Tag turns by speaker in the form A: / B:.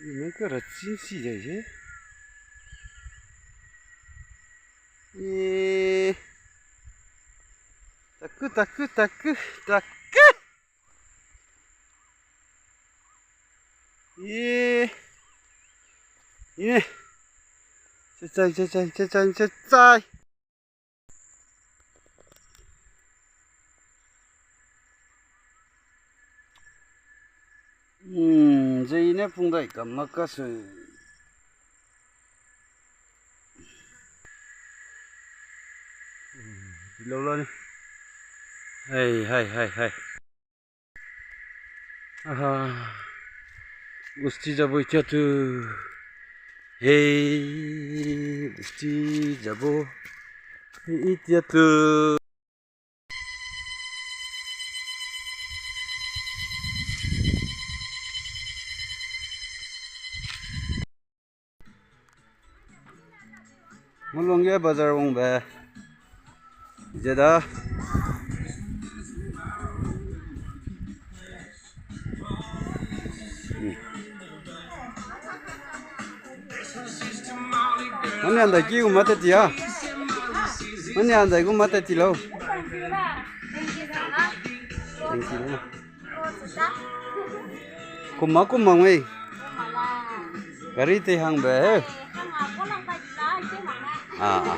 A: 你们搁这真是的些。咦，大哥，咦，咦，在。这呢碰到干嘛个事？đi lâu lên hai Gusti jabo ityatu Gusti jabo ityatu mulung ya bazar wong ba jeda Mana anda kiu mata tia? Mana anda iku mata tilo? Kumang wei. Gari te hang be. Ah.